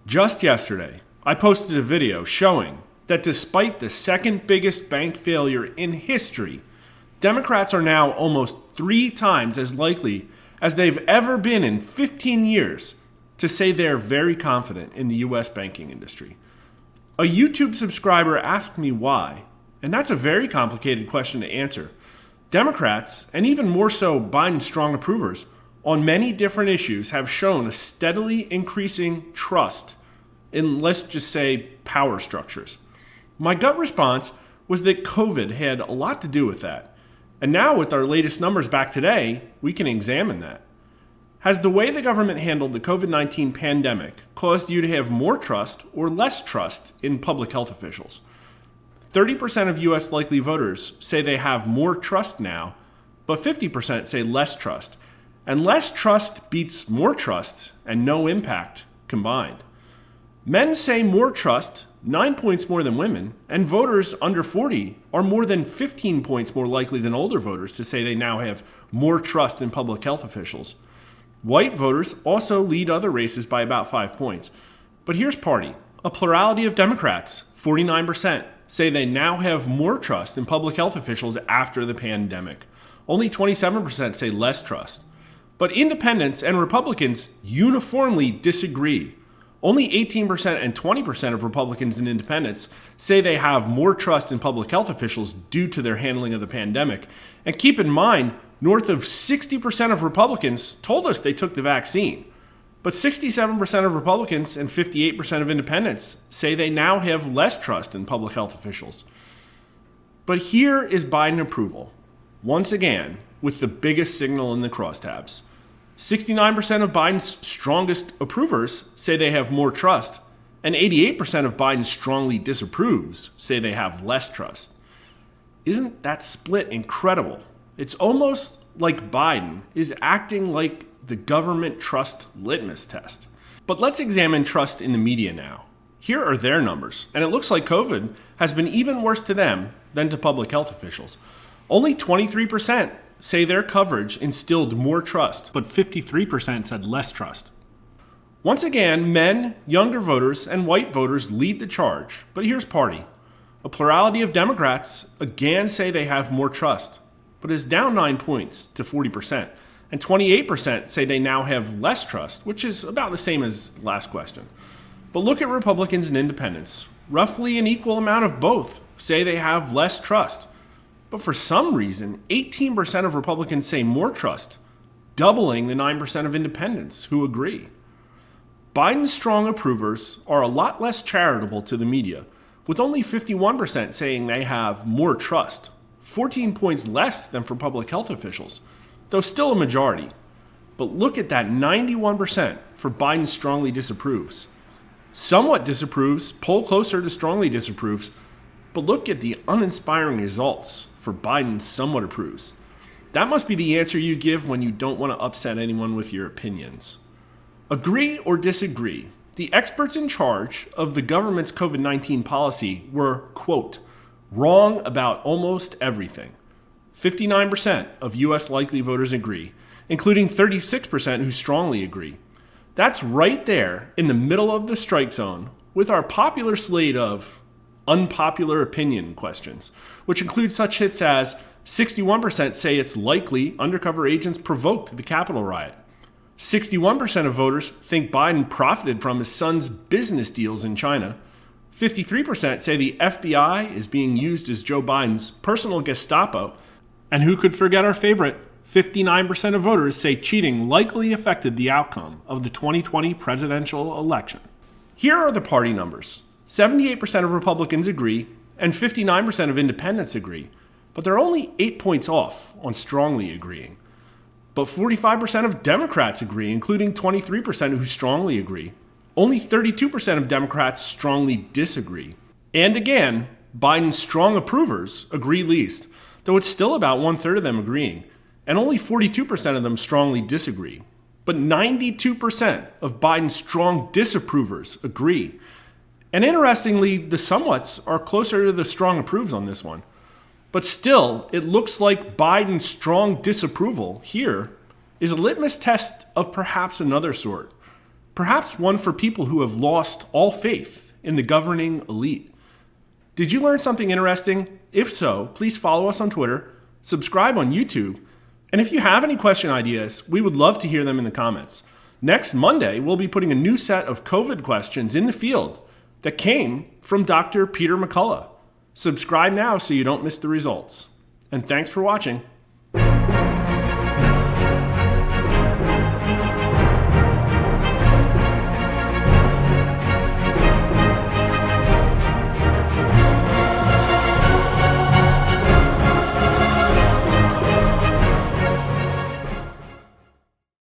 Just yesterday, I posted a video showing that despite the second biggest bank failure in history, Democrats are now almost 3 times as likely as they've ever been in 15 years to say they're very confident in the U.S. banking industry. A YouTube subscriber asked me why, and that's a very complicated question to answer. Democrats, and even more so Biden's strong approvers, on many different issues have shown a steadily increasing trust in, let's just say, power structures. My gut response was that COVID had a lot to do with that. And now with our latest numbers back today, we can examine that. Has the way the government handled the COVID-19 pandemic caused you to have more trust or less trust in public health officials? 30% of U.S. likely voters say they have more trust now, but 50% say less trust. And less trust beats more trust and no impact combined. Men say more trust, 9 points more than women, and voters under 40 are more than 15 points more likely than older voters to say they now have more trust in public health officials. White voters also lead other races by about 5 points. But here's party. A plurality of Democrats, 49%, say they now have more trust in public health officials after the pandemic. Only 27% say less trust. But independents and Republicans uniformly disagree. Only 18% and 20% of Republicans and independents say they have more trust in public health officials due to their handling of the pandemic. And keep in mind, north of 60% of Republicans told us they took the vaccine. But 67% of Republicans and 58% of independents say they now have less trust in public health officials. But here is Biden approval, once again, with the biggest signal in the crosstabs. 69% of Biden's strongest approvers say they have more trust, and 88% of Biden's strongly disapproves say they have less trust. Isn't that split incredible? It's almost like Biden is acting like the government trust litmus test. But let's examine trust in the media now. Here are their numbers, and it looks like COVID has been even worse to them than to public health officials. Only 23% say their coverage instilled more trust, but 53% said less trust. Once again, men, younger voters, and white voters lead the charge, but here's party. A plurality of Democrats again say they have more trust, but is down 9 points to 40%, and 28% say they now have less trust, which is about the same as the last question. But look at Republicans and independents. Roughly an equal amount of both say they have less trust. But for some reason, 18% of Republicans say more trust, doubling the 9% of independents who agree. Biden's strong approvers are a lot less charitable to the media, with only 51% saying they have more trust, 14 points less than for public health officials, though still a majority. But look at that 91% for Biden strongly disapproves. Somewhat disapproves, poll closer to strongly disapproves, but look at the uninspiring results for Biden somewhat approves. That must be the answer you give when you don't want to upset anyone with your opinions. Agree or disagree, the experts in charge of the government's COVID-19 policy were, quote, wrong about almost everything. 59% of U.S. likely voters agree, including 36% who strongly agree. That's right there in the middle of the strike zone with our popular slate of unpopular opinion questions, which include such hits as 61% say it's likely undercover agents provoked the Capitol riot. 61% of voters think Biden profited from his son's business deals in China. 53% say the FBI is being used as Joe Biden's personal Gestapo. And who could forget our favorite? 59% of voters say cheating likely affected the outcome of the 2020 presidential election. Here are the party numbers. 78% of Republicans agree, and 59% of independents agree, but they're only 8 points off on strongly agreeing. But 45% of Democrats agree, including 23% who strongly agree. Only 32% of Democrats strongly disagree. And again, Biden's strong approvers agree least, though it's still about 1/3 of them agreeing, and only 42% of them strongly disagree. But 92% of Biden's strong disapprovers agree. And interestingly, the somewhats are closer to the strong approves on this one. But still, it looks like Biden's strong disapproval here is a litmus test of perhaps another sort. Perhaps one for people who have lost all faith in the governing elite. Did you learn something interesting? If so, please follow us on Twitter, subscribe on YouTube, and if you have any question ideas, we would love to hear them in the comments. Next Monday, we'll be putting a new set of COVID questions in the field that came from Dr. Peter McCullough. Subscribe now so you don't miss the results. And thanks for watching.